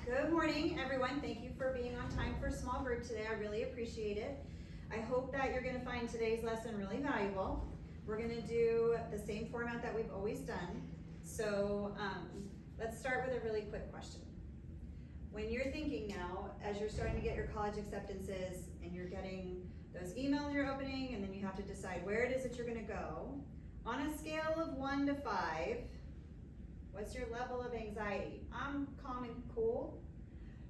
Good morning, everyone. Thank you for being on time for small group today. I really appreciate it. I hope that you're going to find today's lesson really valuable. We're going to do the same format that we've always done. So let's start with a really quick question. When you're thinking now, as you're starting to get your college acceptances and you're getting those emails you're opening, and then you have to decide where it is that you're going to go, on a scale of 1 to 5, what's your level of anxiety? I'm calm and cool.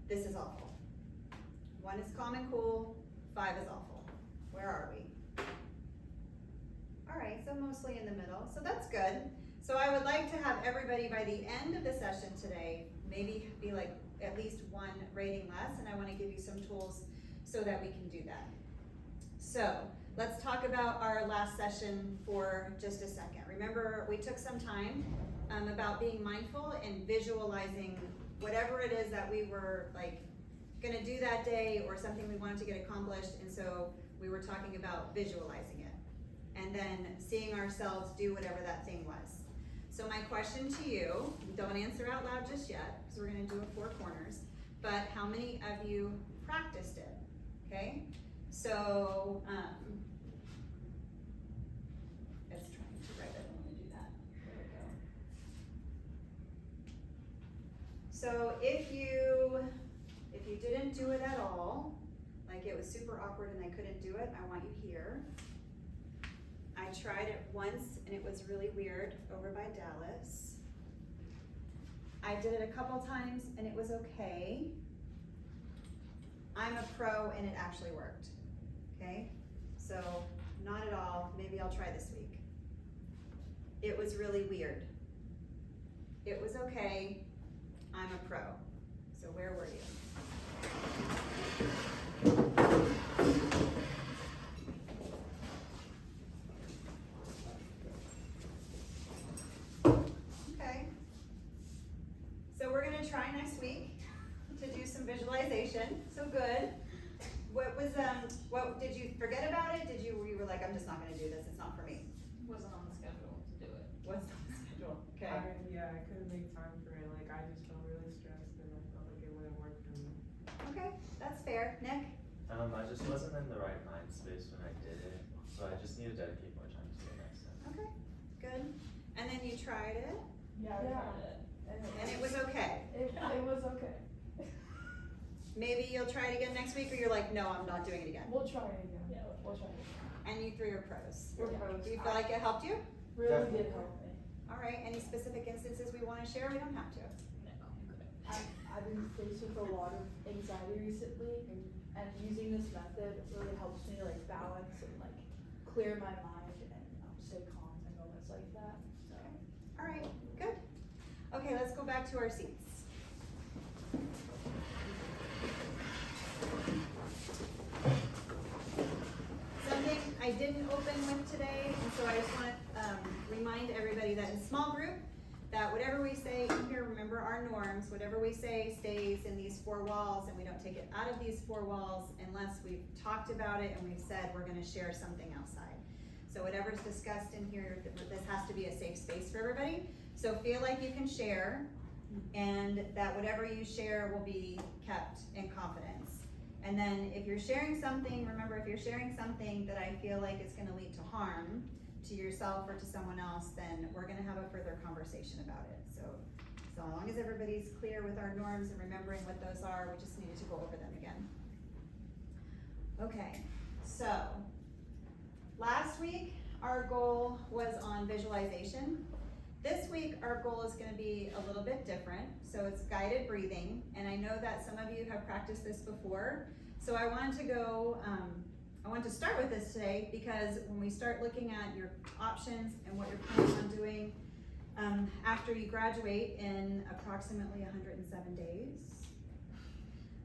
This is awful. 1 is calm and cool, 5 is awful. Where are we? All right, so mostly in the middle, so that's good. So I would like to have everybody by the end of the session today, maybe be like at least 1 rating less, and I want to give you some tools so that we can do that. So let's talk about our last session for just a second. Remember, we took some time about being mindful and visualizing whatever it is that we were like gonna do that day or something we wanted to get accomplished, and so we were talking about visualizing it and then seeing ourselves do whatever that thing was. So my question to you, don't answer out loud just yet because we're gonna do a 4 corners, but how many of you practiced it? Okay, so it's trying to write, I don't want to do that. There we go. So if you didn't do it at all, like it was super awkward and I couldn't do it, I want you here. I tried it once and it was really weird over by Dallas. I did it a couple times and it was okay. I'm a pro and it actually worked, okay? So not at all, maybe I'll try this week. It was really weird. It was okay, I'm a pro. So where were you? Okay. So we're gonna try next week to do some visualization. So good. What did you forget about it? You were like, I'm just not gonna do this, it's not for me? Wasn't on the schedule to do it. Wasn't on the schedule, okay. I couldn't make time for it. Like, I just felt really stressed and I felt like it wouldn't work for me. Okay, that's fair. Nick? I just wasn't in the right mind space when I did it, so I just need to dedicate more time to it next time. Okay, good. And then you tried it, Yeah, I tried it. and it was okay. It was okay. Maybe you'll try it again next week, or you're like, no, I'm not doing it again. We'll try it again. Yeah, we'll try it again. And you 3 are pros. We're pros. Do you feel like it helped you? Really Definitely. did help me. All right, any specific instances we want to share? We don't have to. I've been faced with a lot of anxiety recently, and using this method really helps me like balance and like clear my mind and stay calm in moments like that. So. All right, good. Okay, let's go back to our seats. Something I didn't open with today, and so I just want to remind everybody that in small group, that whatever we say in here, remember our norms, whatever we say stays in these 4 walls, and we don't take it out of these 4 walls unless we've talked about it and we've said we're going to share something outside. So whatever's discussed in here, this has to be a safe space for everybody. So feel like you can share, and that whatever you share will be kept in confidence. And then if you're sharing something, remember, if you're sharing something that I feel like is going to lead to harm to yourself or to someone else, then we're going to have a further conversation about it. So as long as everybody's clear with our norms and remembering what those are, we just needed to go over them again. Okay, so last week our goal was on visualization. This week our goal is going to be a little bit different. So it's guided breathing, and I know that some of you have practiced this before. So I wanted to go, I want to start with this today because when we start looking at your options and what you're planning on doing after you graduate in approximately 107 days,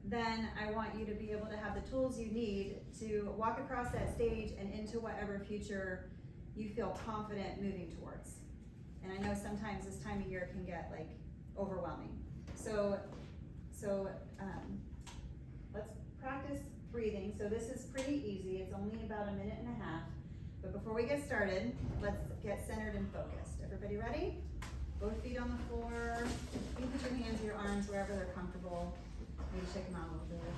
then I want you to be able to have the tools you need to walk across that stage and into whatever future you feel confident moving towards. And I know sometimes this time of year can get like overwhelming. So let's practice breathing. So this is pretty easy. It's only about 1.5 minutes. But before we get started, let's get centered and focused. Everybody ready? Both feet on the floor. You can put your hands or your arms hands wherever they're comfortable. Maybe shake them out a little bit.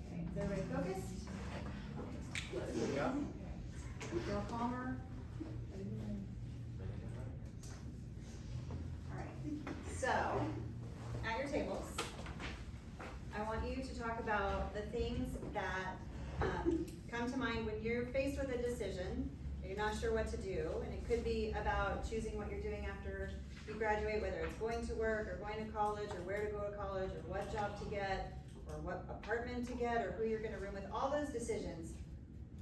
Okay, is everybody focused? Feel calmer? Alright, so, at your tables, I want you to talk about the things that come to mind when you're faced with a decision, and you're not sure what to do, and it could be about choosing what you're doing after you graduate, whether it's going to work, or going to college, or where to go to college, or what job to get, or what apartment to get, or who you're gonna room with, all those decisions.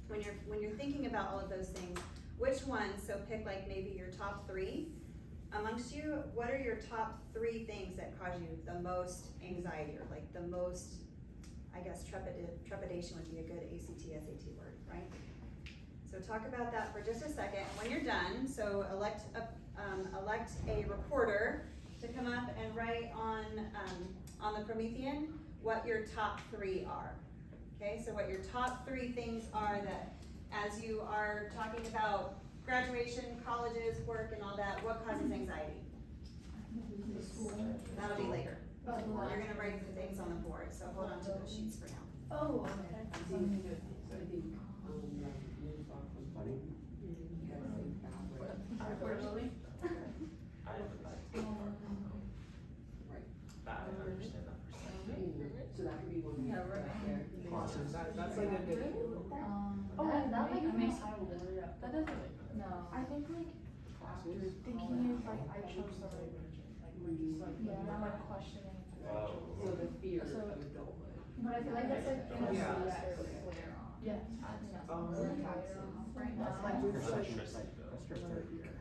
When you're thinking about all of those things, which ones, so pick like maybe your top 3 amongst you, what are your top 3 things that cause you the most anxiety, or like the most, I guess trepidation would be a good ACT, SAT word, right? So talk about that for just a second. When you're done, so elect a reporter to come up and write on the Promethean what your top 3 are. Okay, so what your top 3 things are that as you are talking about graduation, colleges, work, and all that, what causes anxiety? That'll be later. You're gonna write the things on the board, so hold on to those sheets for now. Oh, okay. Affordability? I understand that perspective. So that could be one. Yeah, right. Awesome, that's like a good. That like makes I worry about. That doesn't make No. I think like after thinking if like I chose the right version, like we're just like I'm like questioning if I chose. So the fear So- of adulthood. But I feel like that's like in a Yeah. semester later on. Yes. Right Right now. Like we're just like, Electricity bill.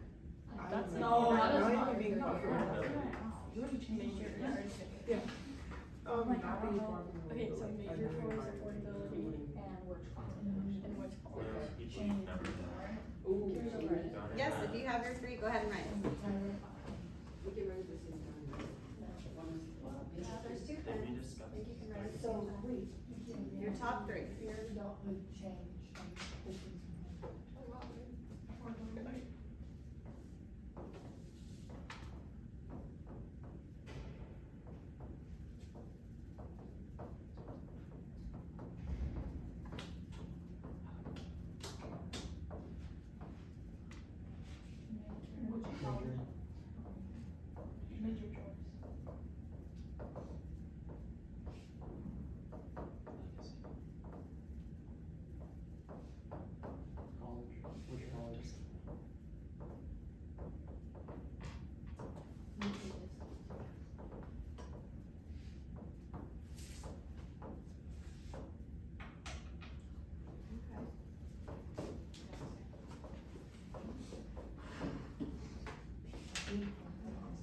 That's I- no, not that is even not- being no, comfortable. yeah. You already changed Major, it. yeah, I already did. Yeah. Like, Not I being don't know. comfortable. Okay, so but, like, major I'm choice, doing affordability, And which one? and which What are those people Change. you've never done? Ooh. Here's a we right. can Yes, if you have your 3, go ahead and write. run at the same time. One is. There's 2 Did we pens. discuss I think you can write. So wait. Your top 3. Fear of adulthood change and distance. Major choice.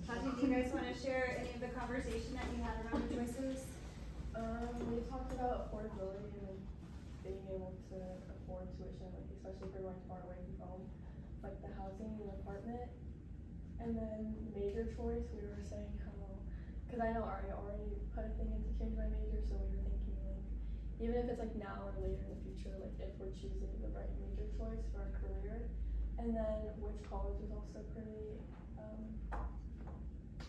Tati, do you guys wanna share any of the conversation that you had around the choices? We talked about affordability and like being able to afford tuition, like especially if you're going far away from home, like the housing and the apartment. And then major choice, we were saying how, cause I know I already put a thing in to change my major, so we were thinking like, even if it's like now or later in the future, like if we're choosing the right major choice for our career. And then which college was also pretty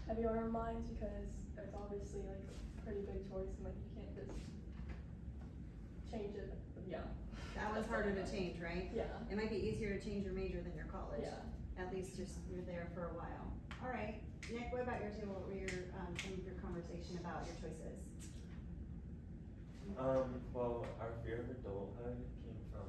heavy on our minds because it's obviously like a pretty big choice and like you can't just change it. Yeah. That was harder to change, right? Yeah. It might be easier to change your major than your college. Yeah. At least just you're there for a while. All right, Nick, what about yours? What were your, some of your conversation about your choices? Well, our fear of adulthood came from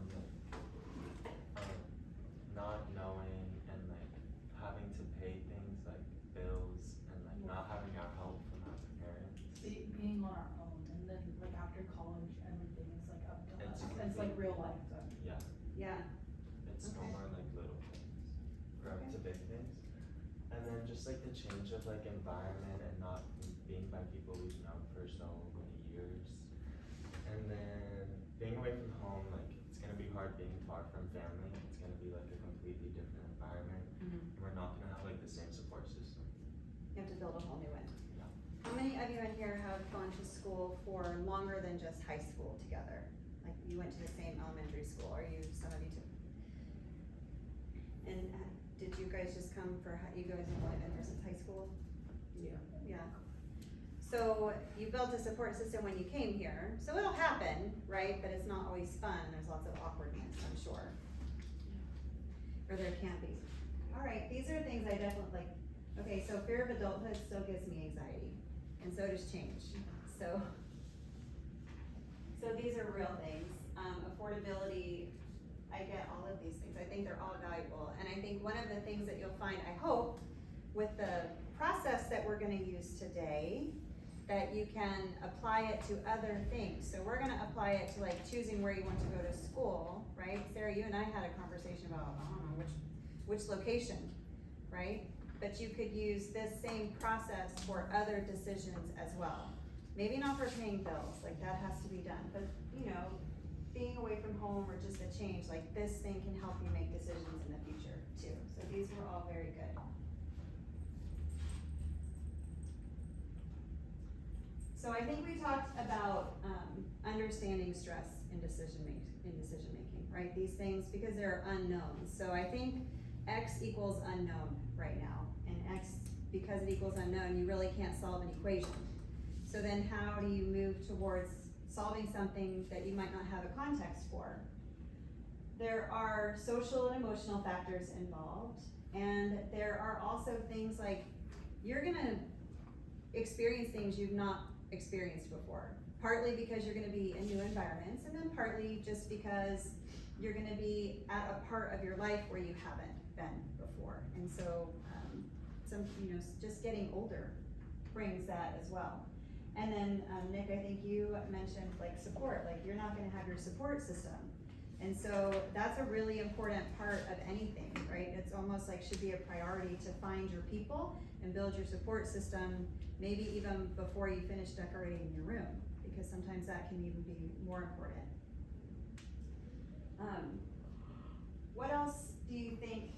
not knowing and like having to pay things like bills and like not having our help from our parents. Being on our own, and then like after college, everything is like up to us. It's It's like real life then. Yeah, Yeah, it's no Okay. more like little things, grow Okay. to big things. And then just like the change of like environment and not being by people we've known for so many years. And then being away from home, like it's gonna be hard being far from family. It's gonna be like a completely different environment. We're not gonna have like the same support system. you have to build a whole new one. Yeah. How many of you in here have gone to school for longer than just high school together? Like you went to the same elementary school, or some of you too? And did you guys just come for, you guys have only been here since high school? Yeah. Yeah. So you built a support system when you came here, so it'll happen, right? But it's not always fun, there's lots of awkwardness, I'm sure. Or there can be. All right, these are things I definitely like. Okay, so fear of adulthood still gives me anxiety, and so does change, so. So these are real things. Affordability, I get all of these things, I think they're all valuable, and I think one of the things that you'll find, I hope, with the process that we're gonna use today, that you can apply it to other things. So we're gonna apply it to like choosing where you want to go to school, right? Sarah, you and I had a conversation about, I don't know, which location, right? But you could use this same process for other decisions as well. Maybe not for paying bills, like that has to be done, but you know, being away from home or just a change, like this thing can help you make decisions in the future too. So these were all very good. So I think we talked about understanding stress in decision making, right? These things, because they're unknowns. So I think X equals unknown right now, and X, because it equals unknown, you really can't solve an equation. So then how do you move towards solving something that you might not have a context for? There are social and emotional factors involved, and there are also things like you're gonna experience things you've not experienced before. Partly because you're gonna be in new environments, and then partly just because you're gonna be at a part of your life where you haven't been before. And so, just getting older brings that as well. And then, Nick, I think you mentioned like support, like you're not gonna have your support system. And so that's a really important part of anything, right? It's almost like should be a priority to find your people and build your support system, maybe even before you finish decorating your room, because sometimes that can even be more important. What else do you think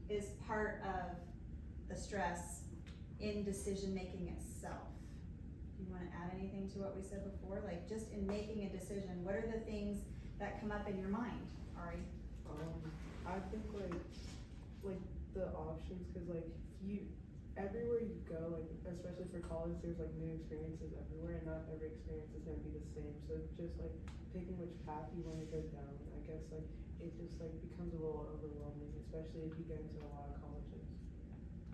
is part of the stress in decision-making itself? Do you wanna add anything to what we said before? Like just in making a decision, what are the things that come up in your mind, Ari? I think like the options, cause like everywhere you go, like especially for college, there's like new experiences everywhere, and not every experience is gonna be the same. So just like picking which path you wanna go down, I guess like it just like becomes a little overwhelming, especially if you get into a lot of colleges.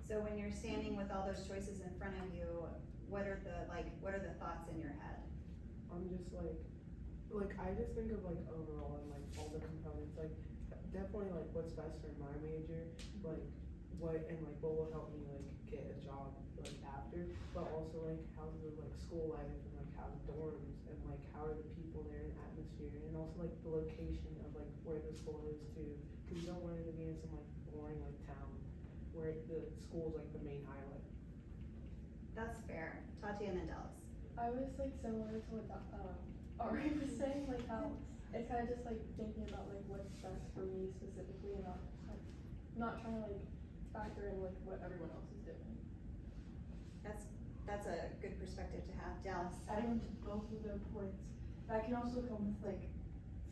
So when you're standing with all those choices in front of you, what are the thoughts in your head? I'm just like I just think of like overall and like all the components, like definitely like what's best for my major, like what will help me like get a job like after, but also like how's the like school life and like how the dorms and like how are the people there and atmosphere, and also like the location of like where the school is too, because you don't want it to be in some like boring like town where the school's like the main highlight. That's fair. Tati and then Dallas. I was like similar to what Ari was saying, like how it's kind of just like thinking about like what's best for me specifically, and not trying to like factor in like what everyone else is doing. That's a good perspective to have. Dallas. Adding to both of their points, that can also come with like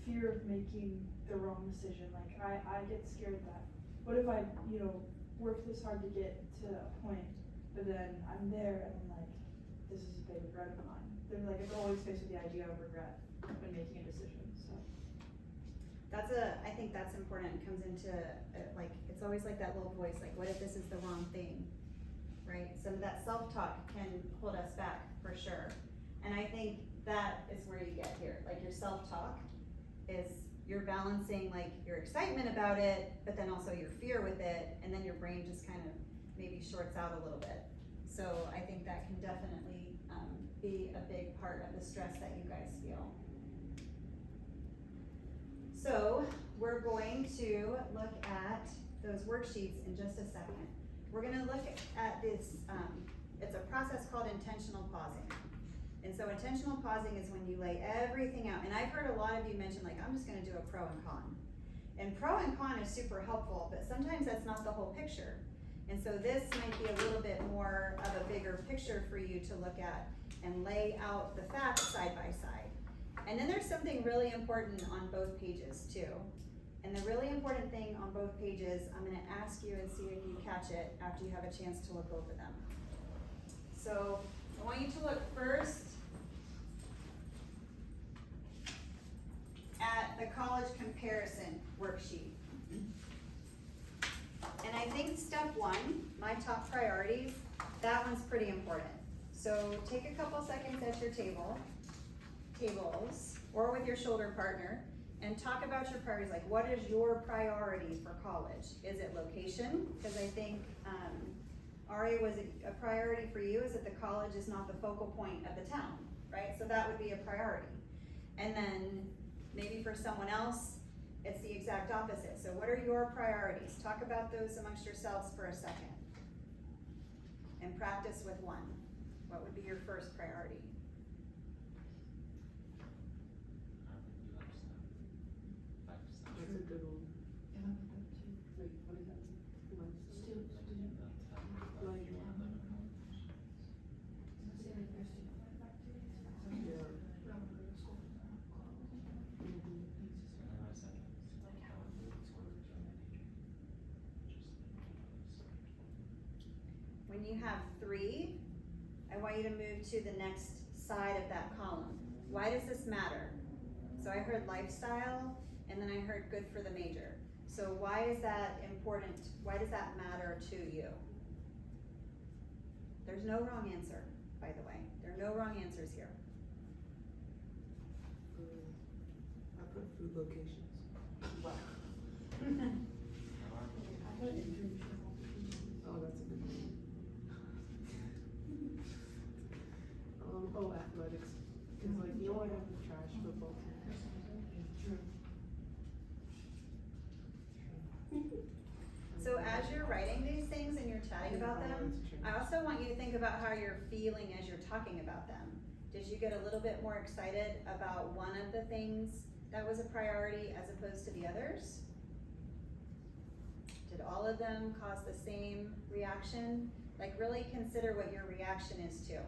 fear of making the wrong decision. Like I get scared that what if I, work this hard to get to a point, but then I'm there and I'm like, this is a big regret of mine. They're like, I'm always faced with the idea of regret when making a decision, so. I think that's important. It comes into, like, it's always like that little voice, like, what if this is the wrong thing, right? Some of that self-talk can hold us back, for sure. And I think that is where you get here, like, your self-talk is, you're balancing, like, your excitement about it, but then also your fear with it, and then your brain just kind of maybe shorts out a little bit. So I think that can definitely, be a big part of the stress that you guys feel. So we're going to look at those worksheets in just a second. We're gonna look at this, it's a process called intentional pausing. And so intentional pausing is when you lay everything out. And I've heard a lot of you mention, like, I'm just gonna do a pro and con. And pro and con is super helpful, but sometimes that's not the whole picture. And so this might be a little bit more of a bigger picture for you to look at and lay out the facts side by side. And then there's something really important on both pages too. And the really important thing on both pages, I'm gonna ask you and see if you catch it after you have a chance to look over them. So I want you to look first at the college comparison worksheet. And I think step one, my top priorities, that one's pretty important. So take a couple seconds at your tables, or with your shoulder partner, and talk about your priorities. Like, what is your priority for college? Is it location? Because I think, Ari, was it a priority for you? Is that the college is not the focal point of the town, right? So that would be a priority. And then maybe for someone else, it's the exact opposite. So what are your priorities? Talk about those amongst yourselves for a second. And practice with one. What would be your first priority? That's a good one. Wait, what is that? When you have 3, I want you to move to the next side of that column. Why does this matter? So I heard lifestyle, and then I heard good for the major. So why is that important? Why does that matter to you? There's no wrong answer, by the way. There are no wrong answers here. I put food locations. Wow. Oh, that's a good one. Athletics. Cause like, I have a trash football team. So as you're writing these things and you're chatting about them, I also want you to think about how you're feeling as you're talking about them. Did you get a little bit more excited about one of the things that was a priority as opposed to the others? Did all of them cause the same reaction? Like, really consider what your reaction is too.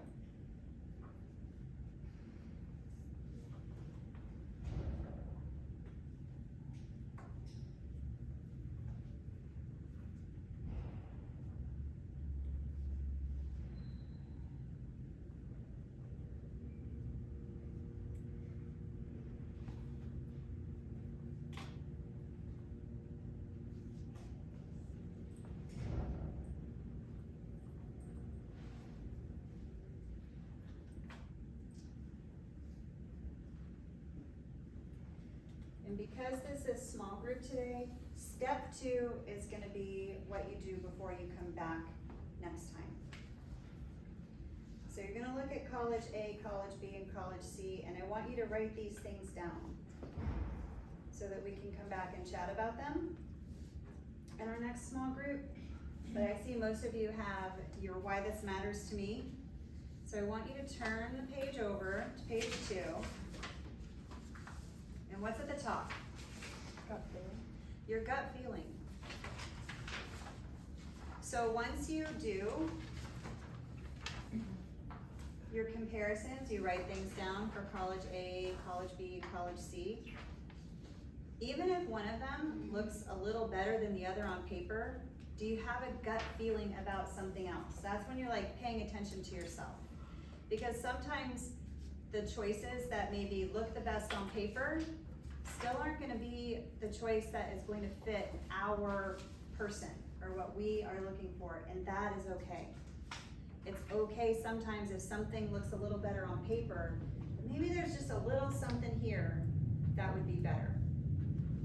And because this is small group today, step 2 is gonna be what you do before you come back next time. So you're gonna look at college A, college B, and college C, and I want you to write these things down so that we can come back and chat about them in our next small group. But I see most of you have your why this matters to me. So I want you to turn the page over to page 2. And what's at the top? Gut feeling. Your gut feeling. So once you do your comparisons, you write things down for college A, college B, college C. even if one of them looks a little better than the other on paper, do you have a gut feeling about something else? That's when you're like paying attention to yourself. Because sometimes the choices that maybe look the best on paper still aren't gonna be the choice that is going to fit our person or what we are looking for, and that is okay. It's okay sometimes if something looks a little better on paper, but maybe there's just a little something here that would be better.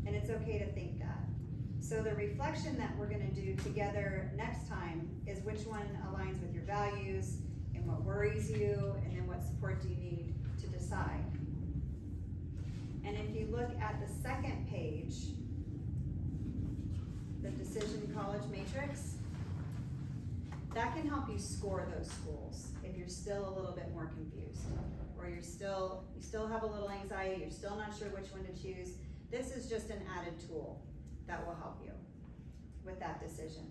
And it's okay to think that. So the reflection that we're gonna do together next time is which one aligns with your values and what worries you, and then what support do you need to decide. And if you look at the second page, the Decision College Matrix, that can help you score those schools if you're still a little bit more confused, or you still have a little anxiety, you're still not sure which one to choose. This is just an added tool that will help you with that decision.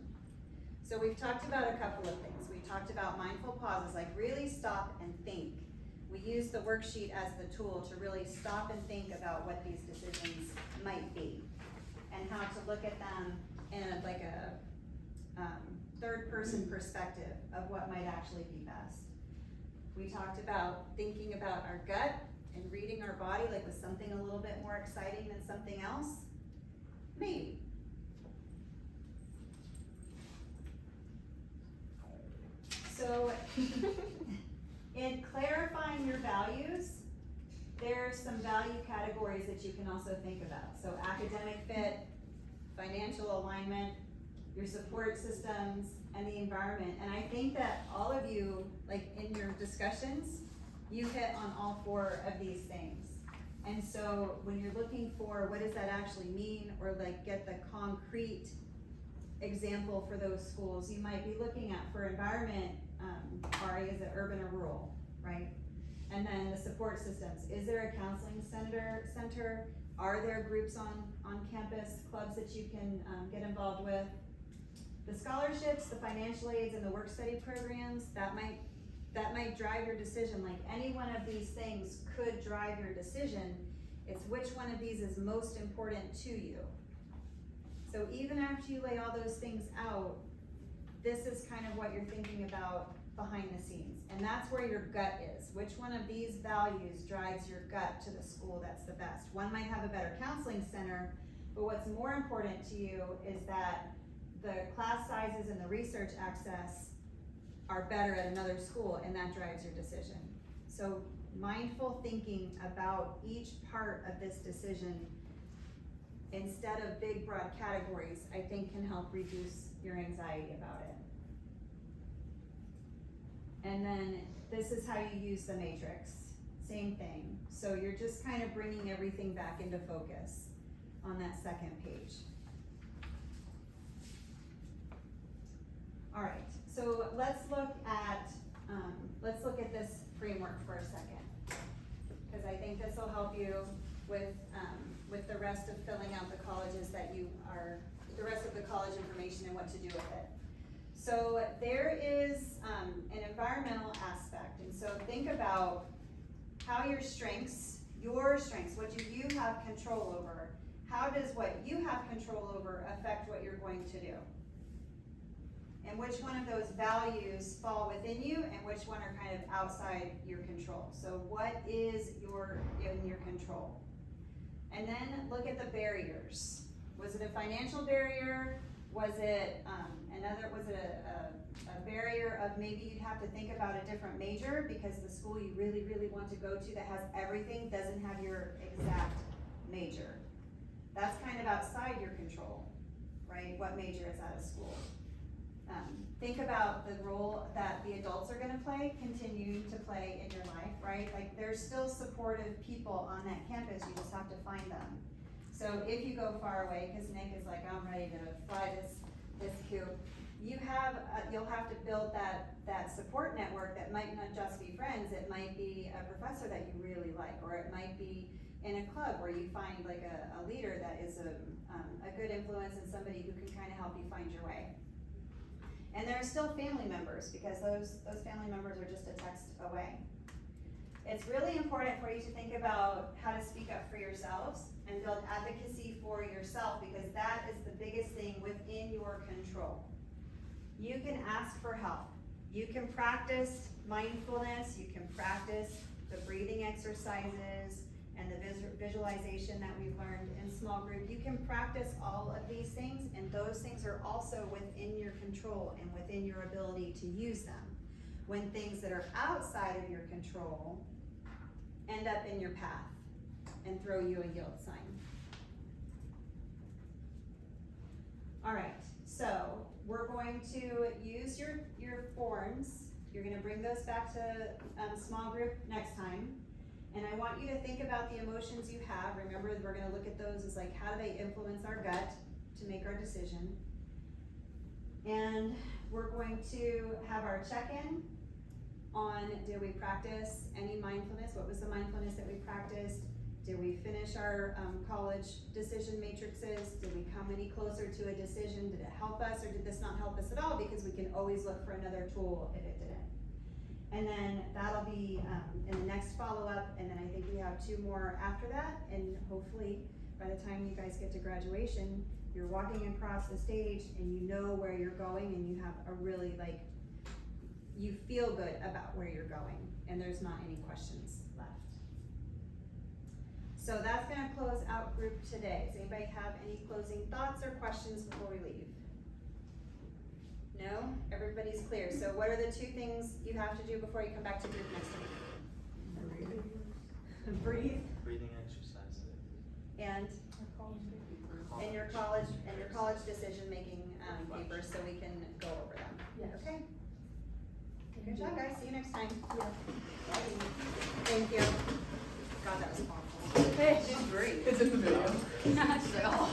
So we've talked about a couple of things. We talked about mindful pauses, like really stop and think. We use the worksheet as the tool to really stop and think about what these decisions might be, and how to look at them in like a third person perspective of what might actually be best. We talked about thinking about our gut and reading our body, like was something a little bit more exciting than something else? Maybe. So in clarifying your values, there are some value categories that you can also think about. So academic fit, financial alignment, your support systems, and the environment. And I think that all of you, like in your discussions, you hit on all four of these things. And so when you're looking for what does that actually mean, or like get the concrete example for those schools, you might be looking at for environment, Ari, is it urban or rural, right? And then the support systems, is there a counseling center? Are there groups on campus, clubs that you can get involved with? The scholarships, the financial aids, and the work study programs, that might drive your decision. Like any one of these things could drive your decision. It's which one of these is most important to you. So even after you lay all those things out, this is kind of what you're thinking about behind the scenes. And that's where your gut is. Which one of these values drives your gut to the school that's the best? One might have a better counseling center, but what's more important to you is that the class sizes and the research access are better at another school, and that drives your decision. So mindful thinking about each part of this decision instead of big broad categories, I think can help reduce your anxiety about it. And then this is how you use the matrix, same thing. So you're just kind of bringing everything back into focus on that second page. All right, so let's look at this framework for a second, because I think this will help you with the rest of filling out the colleges the rest of the college information and what to do with it. So there is an environmental aspect, and so think about how your strengths, what do you have control over? How does what you have control over affect what you're going to do? And which one of those values fall within you and which one are kind of outside your control? So what is in your control? And then look at the barriers. Was it a financial barrier? Was it a barrier of maybe you'd have to think about a different major because the school you really, really want to go to that has everything doesn't have your exact major? That's kind of outside your control, right? What major is at a school? Think about the role that the adults are gonna continue to play in your life, right? Like there's still supportive people on that campus, you just have to find them. So if you go far away, because Nick is like, I'm ready to fly this coop, you'll have to build that support network that might not just be friends, it might be a professor that you really like, or it might be in a club where you find like a leader that is a good influence and somebody who can kind of help you find your way. And there are still family members, because those family members are just a text away. It's really important for you to think about how to speak up for yourselves and build advocacy for yourself, because that is the biggest thing within your control. You can ask for help. You can practice mindfulness, you can practice the breathing exercises and the visualization that we've learned in small group. You can practice all of these things, and those things are also within your control and within your ability to use them. When things that are outside of your control end up in your path and throw you a yield sign. All right, so we're going to use your forms. You're gonna bring those back to small group next time. And I want you to think about the emotions you have. Remember, we're gonna look at those as like, how do they influence our gut to make our decision? And we're going to have our check-in on, did we practice any mindfulness? What was the mindfulness that we practiced? Did we finish our college decision matrices? Did we come any closer to a decision? Did it help us, or did this not help us at all? Because we can always look for another tool if it didn't. And then that'll be in the next follow-up, and then I think we have 2 more after that, and hopefully by the time you guys get to graduation, you're walking across the stage and you know where you're going, and you have a really you feel good about where you're going, and there's not any questions left. So that's gonna close out group today. Does anybody have any closing thoughts or questions before we leave? No? Everybody's clear. So what are the 2 things you have to do before you come back to group next week? Breathe. Breathing exercises. And your college decision making papers, so we can go over them. Yes. Okay. Good job, guys. See you next time. Yeah. Thank you. God, that was awful. Just breathe. It's in the video. So.